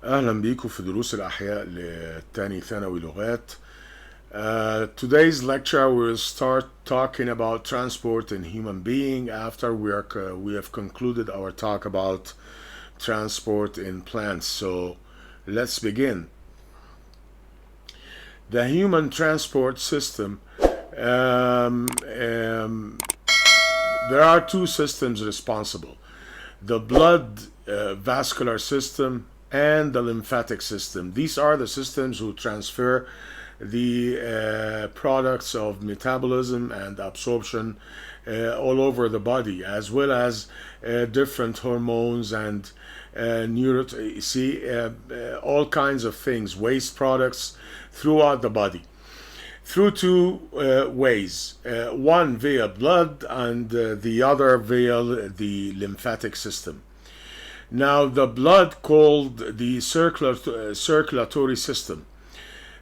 أهلا بيكم في دروس الأحياء لتاني ثانوي لغات. Today's lecture will start talking about transport in human being after we have concluded our talk about transport in plants. So let's begin. The human transport system, there are two systems responsible: the blood vascular system and the lymphatic system. These are the systems who transfer the products of metabolism and absorption all over the body, as well as different hormones and all kinds of things, waste products throughout the body, through two ways, one via blood and the other via the lymphatic system. Now, the blood, called the circulatory system.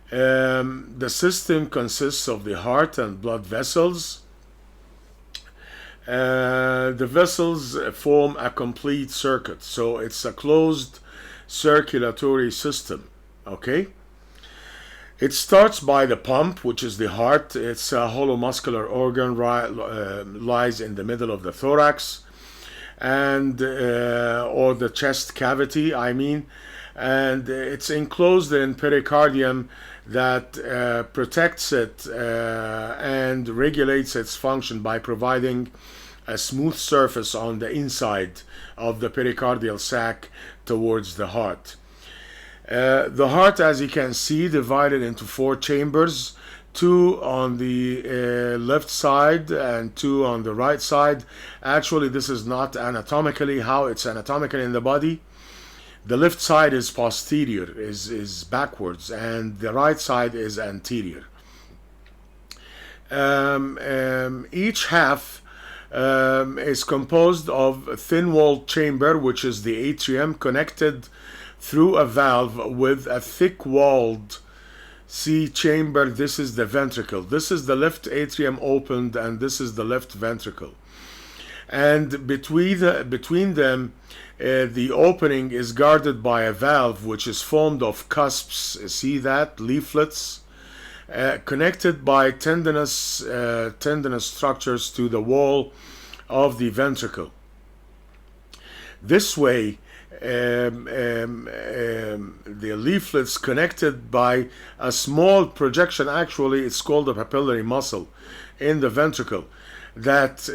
The system consists of the heart and blood vessels. The vessels form a complete circuit, so it's a closed circulatory system. Okay? It starts by the pump, which is the heart. It's a hollow muscular organ, lies in the middle of the thorax, and or the chest cavity, and it's enclosed in pericardium that protects it and regulates its function by providing a smooth surface on the inside of the pericardial sac towards the heart. The heart, as you can see, divided into four chambers, two on the left side and two on the right side. Actually, this is not anatomically how it's anatomically in the body. The left side is posterior, is backwards, and the right side is anterior. Each half is composed of a thin-walled chamber, which is the atrium, connected through a valve with a thick-walled chamber. This is the ventricle. This is the left atrium opened, and this is the left ventricle. And between them, the opening is guarded by a valve, which is formed of cusps. See that? Leaflets, connected by tendinous structures to the wall of the ventricle. This way, the leaflets connected by a small projection, actually it's called a papillary muscle in the ventricle, that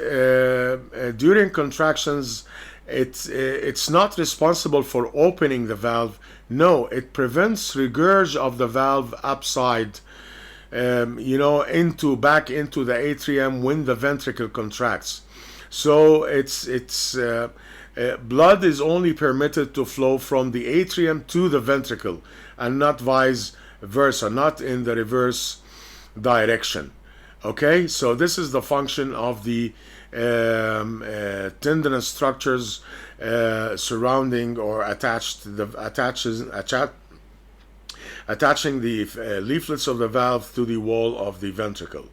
during contractions it's not responsible for opening the valve. No, it prevents regurg of the valve upside, back into the atrium when the ventricle contracts. So blood is only permitted to flow from the atrium to the ventricle, and not vice versa, not in the reverse direction. Okay, so this is the function of the tendinous structures surrounding or attaching the leaflets of the valve to the wall of the ventricle.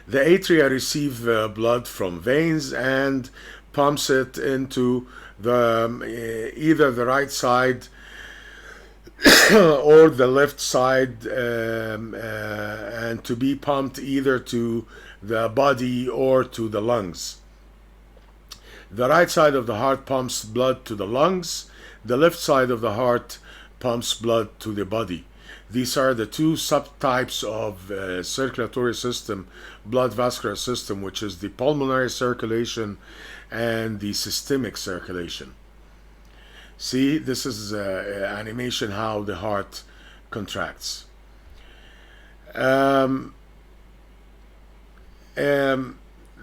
The atria receive blood from veins and pumps it into either the right side or the left side, and to be pumped either to the body or to the lungs. The right side of the heart pumps blood to the lungs. The left side of the heart pumps blood to the body. These are the two subtypes of circulatory system, blood vascular system, which is the pulmonary circulation and the systemic circulation. See, this is animation how the heart contracts. The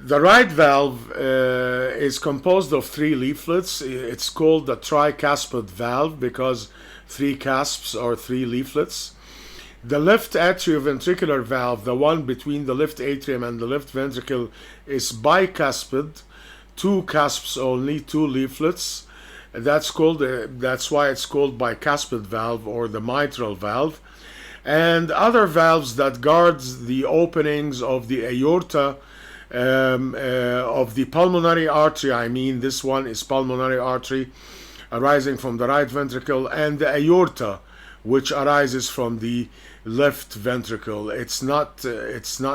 right valve is composed of three leaflets. It's called the tricuspid valve because three cusps or three leaflets. The left atrioventricular valve, the one between the left atrium and the left ventricle, is bicuspid, two cusps only, two leaflets. That's why it's called bicuspid valve or the mitral valve. And other valves that guards the openings of the aorta, of the pulmonary artery. This one is pulmonary artery, arising from the right ventricle, and the aorta, which arises from the left ventricle. It's not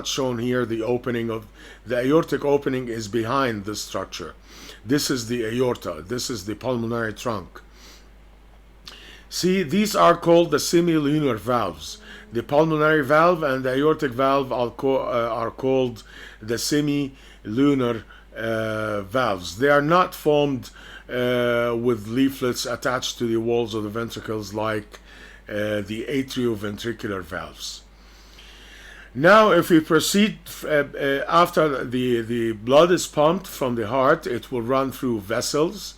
shown here. The opening of the aortic opening is behind this structure. This is the aorta. This is the pulmonary trunk. See, these are called the semilunar valves. The pulmonary valve and the aortic valve are called the semilunar valves. They are not formed with leaflets attached to the walls of the ventricles like the atrioventricular valves. Now, if we proceed, after the blood is pumped from the heart, it will run through vessels.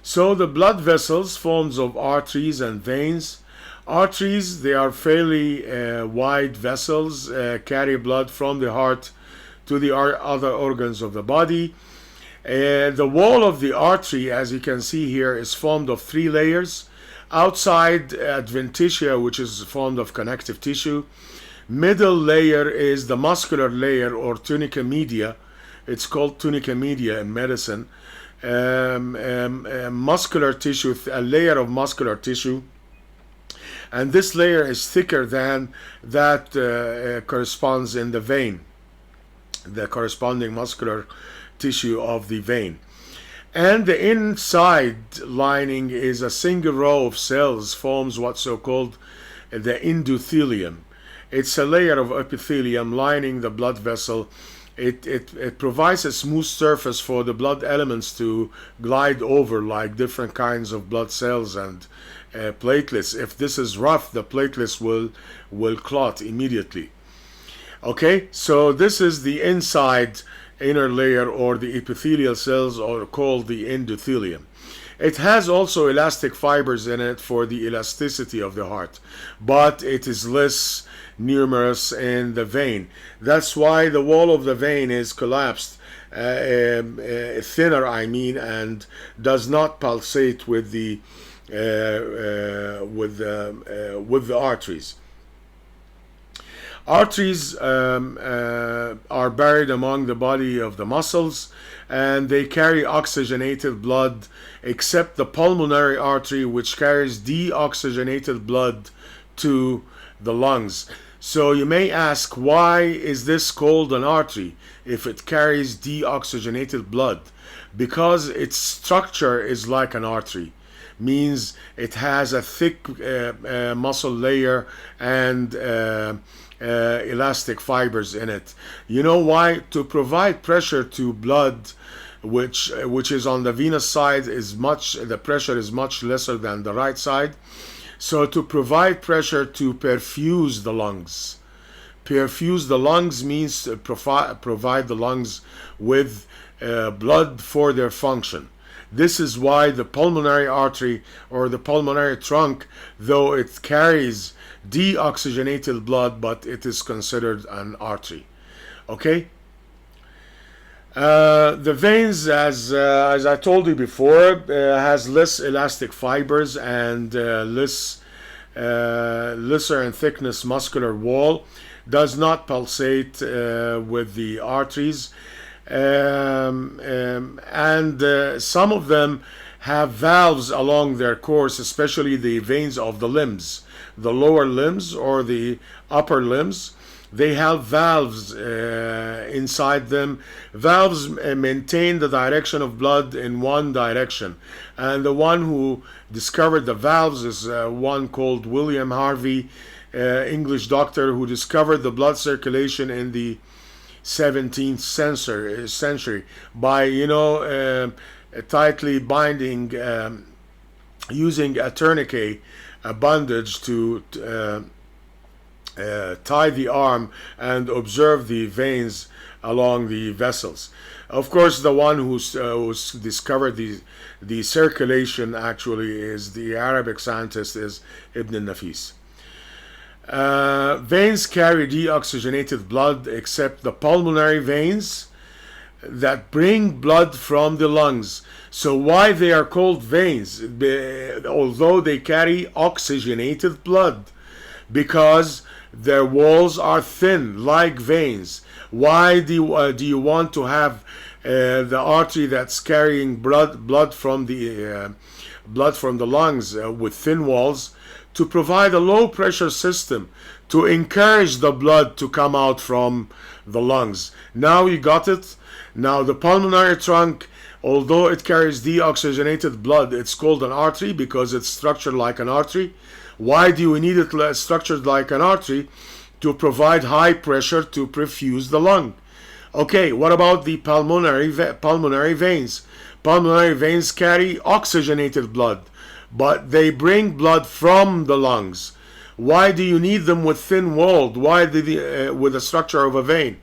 So the blood vessels, forms of arteries and veins. Arteries, they are fairly wide vessels, carry blood from the heart to the other organs of the body. The wall of the artery, as you can see here, is formed of 3 layers. Outside adventitia, which is formed of connective tissue. Middle layer is the muscular layer, or tunica media. It's called tunica media in medicine. Muscular tissue, a layer of muscular tissue. And this layer is thicker than that corresponds in the vein, the corresponding muscular tissue of the vein. And the inside lining is a single row of cells, forms what's so-called the endothelium. It's a layer of epithelium lining the blood vessel. It provides a smooth surface for the blood elements to glide over, like different kinds of blood cells and platelets. If this is rough, the platelets will clot immediately. Okay, so this is the inside inner layer, or the epithelial cells, or called the endothelium. It has also elastic fibers in it for the elasticity of the heart, but it is less numerous in the vein. That's why the wall of the vein is collapsed, thinner, and does not pulsate with the arteries. Arteries are buried among the body of the muscles, and they carry oxygenated blood, except the pulmonary artery, which carries deoxygenated blood to the lungs. So you may ask, why is this called an artery if it carries deoxygenated blood? Because its structure is like an artery, means it has a thick muscle layer and elastic fibers in it. You know why? To provide pressure to blood, which is on the venous side, the pressure is much lesser than the right side. So to provide pressure to perfuse the lungs. Perfuse the lungs means to provide the lungs with blood for their function. This is why the pulmonary artery, or the pulmonary trunk, though it carries deoxygenated blood, but it is considered an artery. Okay? The veins, as I told you before, has less elastic fibers and lesser in thickness muscular wall, does not pulsate with the arteries, and some of them have valves along their course, especially the veins of the limbs, the lower limbs or the upper limbs. They have valves inside them. Valves maintain the direction of blood in one direction. And the one who discovered the valves is one called William Harvey, English doctor, who discovered the blood circulation in the 17th century by, tightly binding, using a tourniquet, a bandage to tie the arm and observe the veins along the vessels. Of course, the one who's discovered the circulation actually is the Arabic scientist, is Ibn Nafis. Veins carry deoxygenated blood, except the pulmonary veins that bring blood from the lungs. So why they are called veins, although they carry oxygenated blood? Because their walls are thin, like veins. Why do you want to have the artery that's carrying blood from the blood from the lungs with thin walls to provide a low pressure system to encourage the blood to come out from the lungs. Now you got it. Now the pulmonary trunk, although it carries deoxygenated blood, it's called an artery because it's structured like an artery. Why do we need it structured like an artery? To provide high pressure to perfuse the lung. Okay, what about the pulmonary veins? Pulmonary veins carry oxygenated blood, but they bring blood from the lungs. Why do you need them with thin walled? Why with the structure of a vein?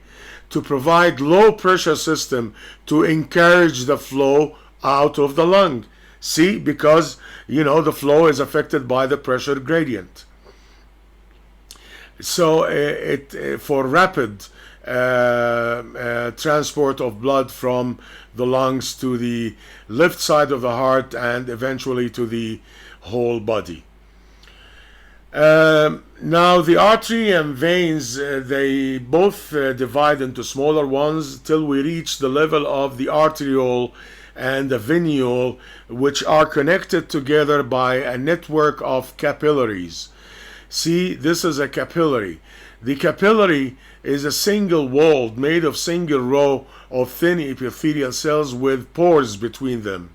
To provide low pressure system to encourage the flow out of the lung. See, because the flow is affected by the pressure gradient. So for rapid transport of blood from the lungs to the left side of the heart and eventually to the whole body. Now the artery and veins, they both divide into smaller ones till we reach the level of the arteriole and the venule, which are connected together by a network of capillaries. See, this is a capillary. The capillary is a single wall made of single row of thin epithelial cells with pores between them.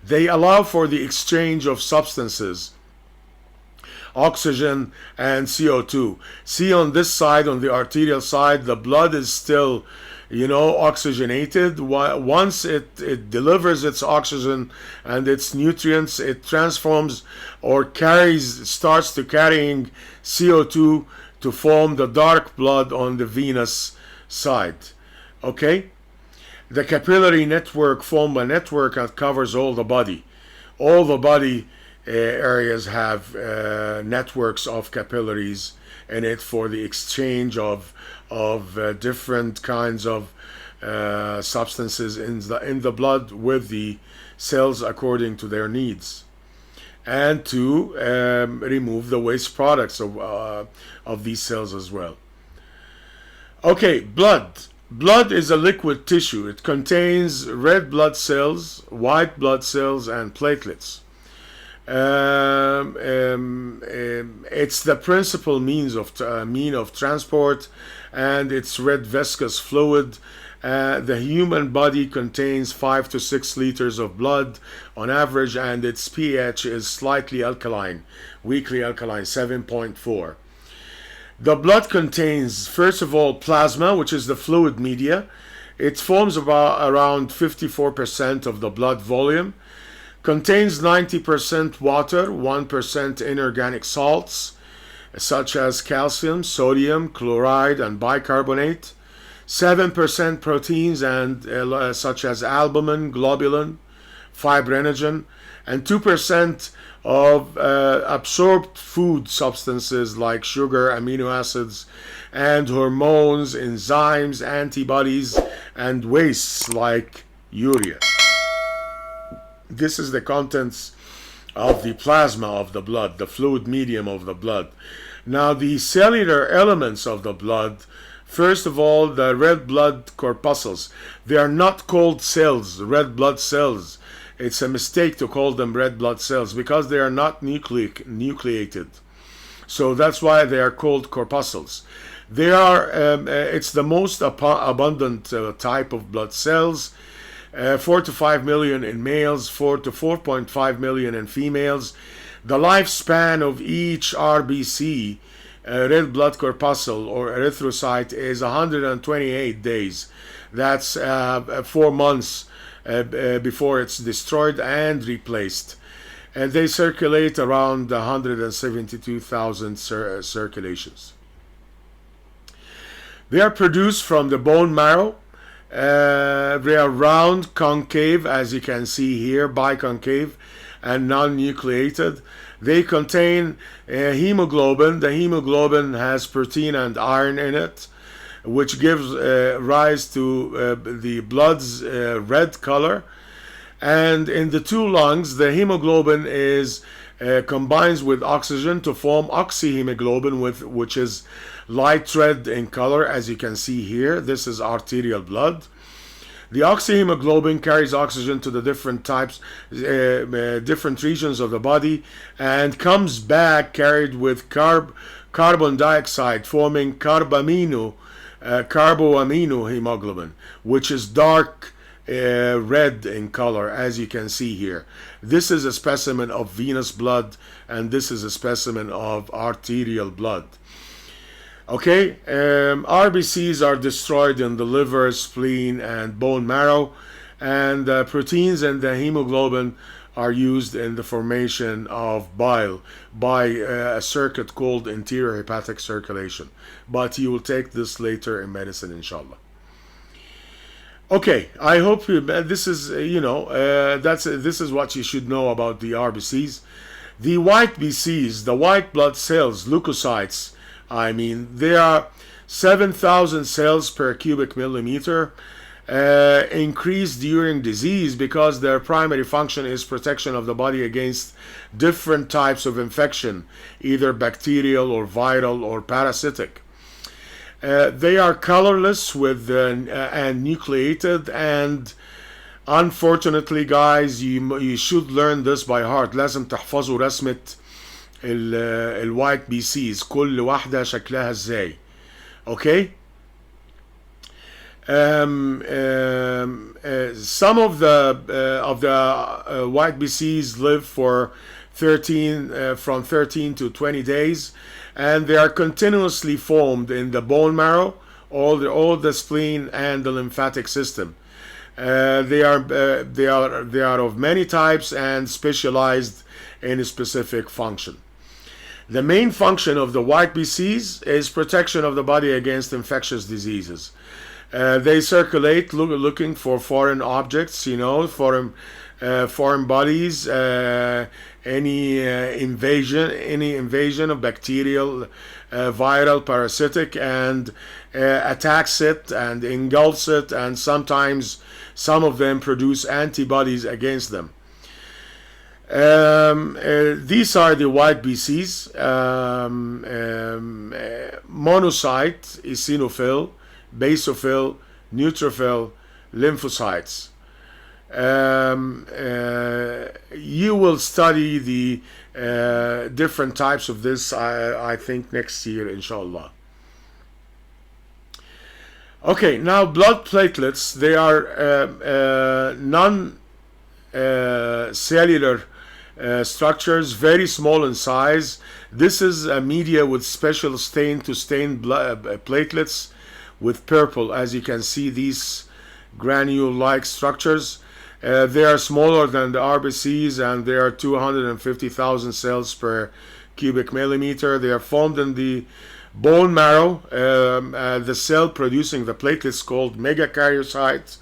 They allow for the exchange of substances, oxygen and CO2. See, on this side, on the arterial side, the blood is still oxygenated. Once it delivers its oxygen and its nutrients, it transforms or starts to carrying CO2 to form the dark blood on the venous side. Okay? The capillary network form a network that covers all the body. All the body areas have networks of capillaries in it for the exchange of different kinds of substances in the blood with the cells according to their needs, and to remove the waste products of these cells as well. Okay, blood. Blood is a liquid tissue. It contains red blood cells, white blood cells, and platelets. It's the principal mean of transport, and it's red viscous fluid. The human body contains 5 to 6 liters of blood on average, and its pH is slightly alkaline, weakly alkaline, 7.4. The blood contains, first of all, plasma, which is the fluid media. It forms around 54% of the blood volume. Contains 90% water, 1% inorganic salts, such as calcium, sodium, chloride, and bicarbonate. 7% proteins and such as albumin, globulin, fibrinogen, and 2% of absorbed food substances like sugar, amino acids, and hormones, enzymes, antibodies, and wastes like urea. This is the contents of the plasma of the blood, the fluid medium of the blood. Now, the cellular elements of the blood, first of all, the red blood corpuscles. They are not called cells, red blood cells. It's a mistake to call them red blood cells because they are not nucleated. So that's why they are called corpuscles. They are, it's the most abundant type of blood cells. 4 to 5 million in males, 4 to 4.5 million in females. The lifespan of each RBC, red blood corpuscle or erythrocyte, is 128 days. That's 4 months before it's destroyed and replaced. And they circulate around 172,000 circulations. They are produced from the bone marrow. They are round, concave, as you can see here, biconcave, and non-nucleated. They contain hemoglobin. The hemoglobin has protein and iron in it, which gives rise to the blood's red color. And in the two lungs, the hemoglobin combines with oxygen to form oxyhemoglobin, which is light red in color, as you can see here. This is arterial blood. The oxyhemoglobin carries oxygen to the different types, different regions of the body, and comes back carried with carbon dioxide, forming carboamino hemoglobin, which is dark red in color, as you can see here. This is a specimen of venous blood, and this is a specimen of arterial blood. Okay, RBCs are destroyed in the liver, spleen, and bone marrow, and proteins and the hemoglobin are used in the formation of bile by a circuit called interior hepatic circulation. But you will take this later in medicine, inshallah. Okay, I hope this is this is what you should know about the RBCs. The white BCs, the white blood cells, leukocytes, they are 7,000 cells per cubic millimeter, increase during disease because their primary function is protection of the body against different types of infection, either bacterial or viral or parasitic. They are colorless and nucleated, and unfortunately guys, you should learn this by heart. لازم تحفظوا رسمة الوايت بي سيز، كل واحدة شكلها ازاي. Okay. Some of the white BCs live for from 13 to 20 days, and they are continuously formed in the bone marrow, all the spleen, and the lymphatic system. They are of many types and specialized in a specific function. The main function of the white BCs is protection of the body against infectious diseases. They circulate looking for foreign objects, foreign bodies, any invasion of bacterial, viral, parasitic, and attacks it and engulfs it, and sometimes some of them produce antibodies against them. These are the white BCs: monocyte, eosinophil, basophil, neutrophil, lymphocytes. You will study the different types of this, I think, next year, inshallah. Okay, now blood platelets, they are non-cellular structures, very small in size. This is a media with special stain to stain blood platelets with purple. As you can see, these granule-like structures, they are smaller than the RBCs, and they are 250,000 cells per cubic millimeter. They are formed in the bone marrow. The cell producing the platelets called megakaryocytes.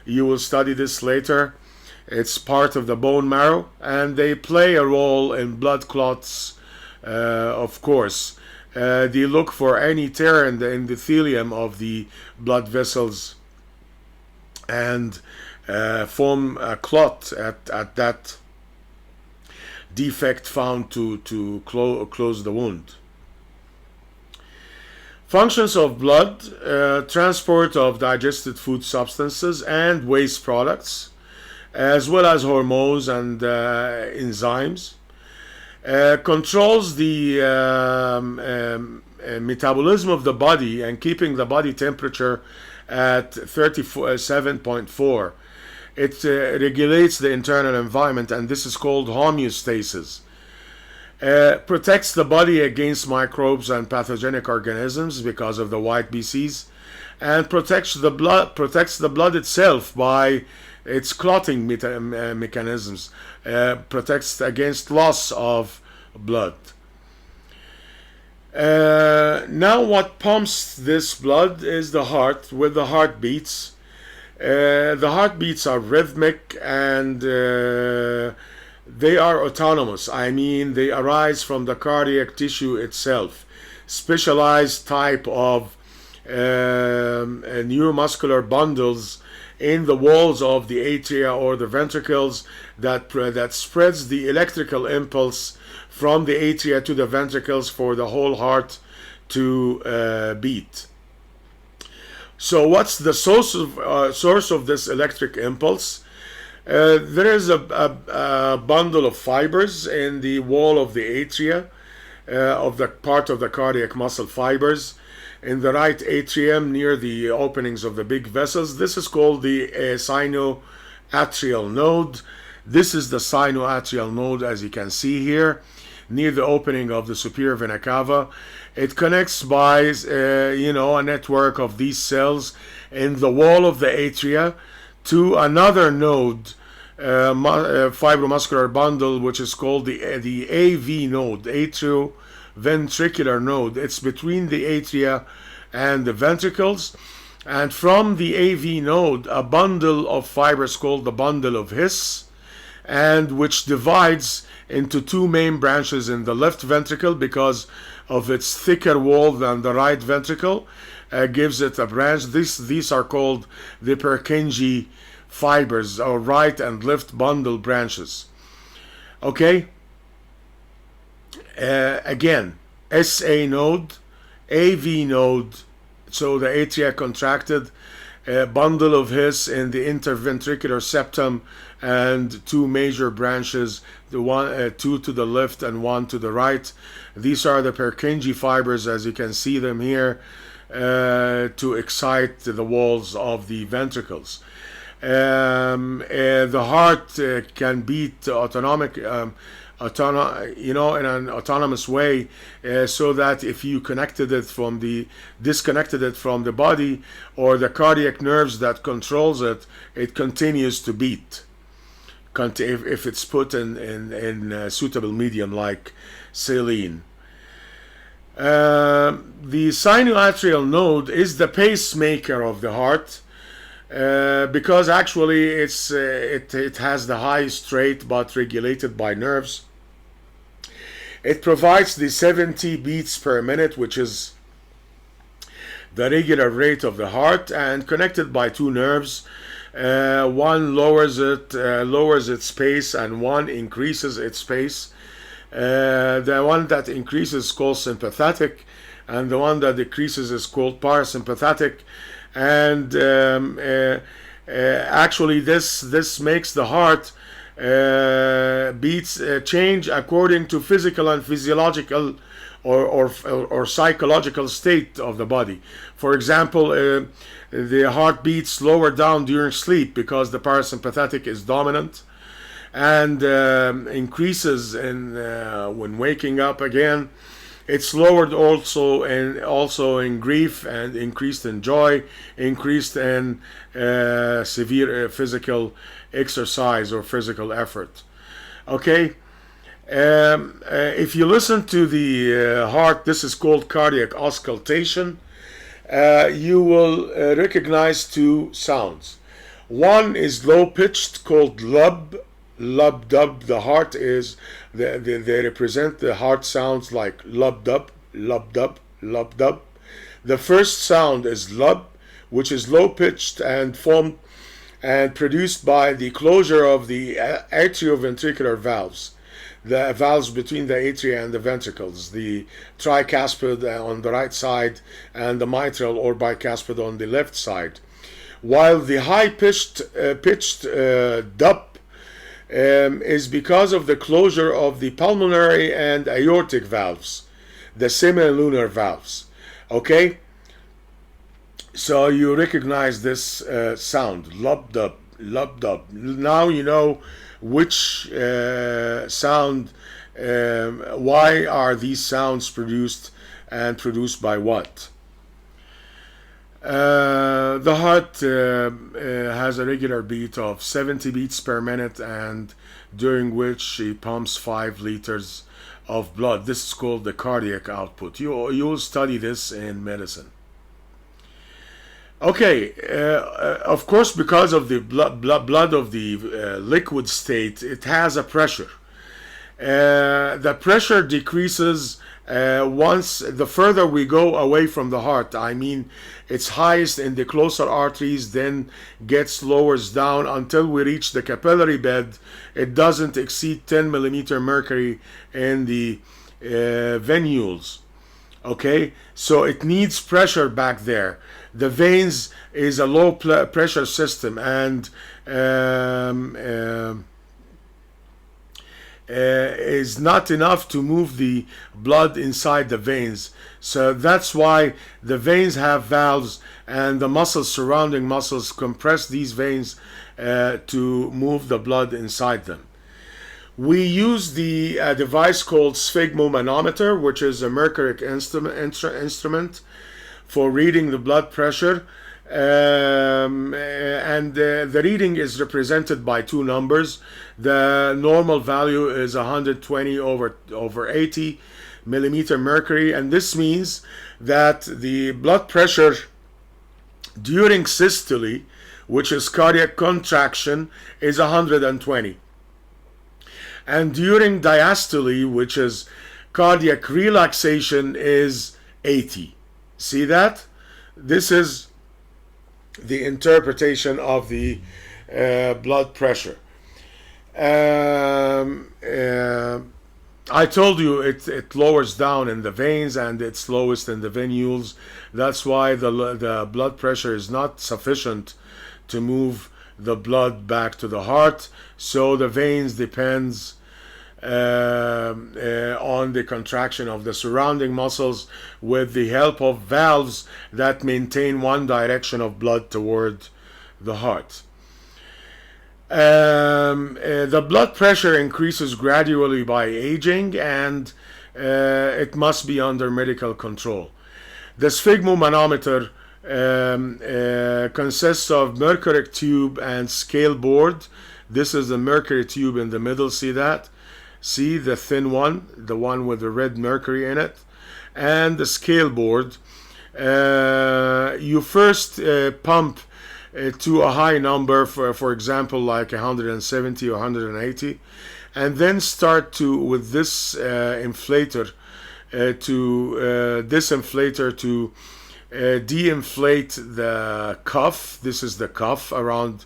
You will study this later. It's part of the bone marrow, and they play a role in blood clots, of course. They look for any tear in the endothelium of the blood vessels and form a clot at that defect found to close the wound. Functions of blood: transport of digested food substances and waste products, as well as hormones and enzymes. Controls the metabolism of the body and keeping the body temperature at 37.4. It regulates the internal environment, and this is called homeostasis. Protects the body against microbes and pathogenic organisms because of the white BCs, and protects the blood itself by its clotting mechanisms. Protects against loss of blood. Now what pumps this blood is the heart with the heartbeats. The heartbeats are rhythmic, and they are autonomous. They arise from the cardiac tissue itself. Specialized type of neuromuscular bundles in the walls of the atria or the ventricles that spreads the electrical impulse from the atria to the ventricles for the whole heart to beat. So what's the source of this electric impulse? There is a bundle of fibers in the wall of the atria of the part of the cardiac muscle fibers in the right atrium near the openings of the big vessels. This is called the sinoatrial node. This is the sinoatrial node, as you can see here, near the opening of the superior vena cava. It connects by a network of these cells in the wall of the atria to another node, fibromuscular bundle, which is called the AV node, atrioventricular node. It's between the atria and the ventricles. And from the AV node, a bundle of fibers called the bundle of His, and which divides into two main branches in the left ventricle because of its thicker wall than the right ventricle, gives it a branch. These are called the Purkinje fibers, or right and left bundle branches. Okay? Again, SA node, AV node, so the atria contracted, bundle of His in the interventricular septum, and two major branches, two to the left and one to the right. These are the Purkinje fibers, as you can see them here, to excite the walls of the ventricles. The heart can beat in an autonomous way, so that if you disconnected it from the body or the cardiac nerves that controls it, it continues to beat. If it's put in a suitable medium like saline. The sinoatrial node is the pacemaker of the heart, because actually it has the highest rate but regulated by nerves. It provides the 70 beats per minute, which is the regular rate of the heart, and connected by two nerves. One lowers its pace, and one increases its pace. The one that increases is called sympathetic, and the one that decreases is called parasympathetic. And actually, this makes the heart beats change according to physical and physiological or psychological state of the body. For example, the heart beats lower down during sleep because the parasympathetic is dominant, and increases when waking up again. It's lowered also in grief, and increased in joy, increased in severe physical exercise or physical effort. Okay. If you listen to the heart, this is called cardiac auscultation. You will recognize two sounds. One is low pitched, called lub dub. The heart is they represent the heart sounds like lub dub, lub dub, lub dub. The first sound is lub, which is low pitched and formed and produced by the closure of the atrioventricular valves, the valves between the atria and the ventricles, the tricuspid on the right side and the mitral or bicuspid on the left side. While the high-pitched dub is because of the closure of the pulmonary and aortic valves, the semilunar valves. Okay? So you recognize this sound, lub dub, lub dub. Now you know which sound, why are these sounds produced, and produced by what. The heart has a regular beat of 70 beats per minute, and during which it pumps 5 liters of blood. This is called the cardiac output. You'll study this in medicine. Okay, of course, because of the blood of the liquid state, it has a pressure. The pressure decreases once the further we go away from the heart. I mean, it's highest in the closer arteries, then gets lowers down until we reach the capillary bed. It doesn't exceed 10 millimeter mercury in the venules. Okay, so it needs pressure back there. The veins is a low pressure system, and is not enough to move the blood inside the veins. So that's why the veins have valves, and the muscles, surrounding muscles, compress these veins to move the blood inside them. We use the device called Sphygmomanometer, which is a mercury instrument for reading the blood pressure. And the reading is represented by two numbers. The normal value is 120 over 80 millimeter mercury, and this means that the blood pressure during systole, which is cardiac contraction, is 120, and during diastole, which is cardiac relaxation, is 80. See that? This is the interpretation of the blood pressure. I told you it lowers down in the veins and it's lowest in the venules. That's why the blood pressure is not sufficient to move the blood back to the heart. So the veins depends on the contraction of the surrounding muscles with the help of valves that maintain one direction of blood toward the heart. The blood pressure increases gradually by aging, and it must be under medical control. The sphygmomanometer consists of mercury tube and scale board. This is the mercury tube in the middle, see that? See the thin one, the one with the red mercury in it, and the scale board. You first pump to a high number, for example, like 170 or 180, and then start to, with this inflator, to de-inflate the cuff. This is the cuff around,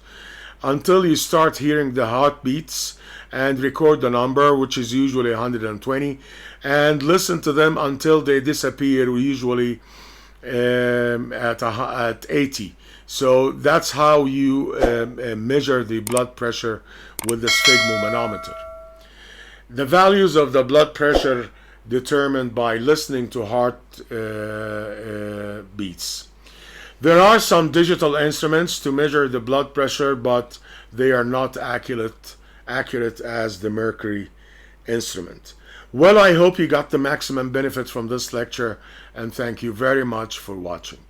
until you start hearing the heartbeats, and record the number, which is usually 120, and listen to them until they disappear, usually at 80. So that's how you measure the blood pressure with the sphygmomanometer. The values of the blood pressure determined by listening to heart beats. There are some digital instruments to measure the blood pressure, but they are not accurate as the mercury instrument. Well, I hope you got the maximum benefit from this lecture, and thank you very much for watching.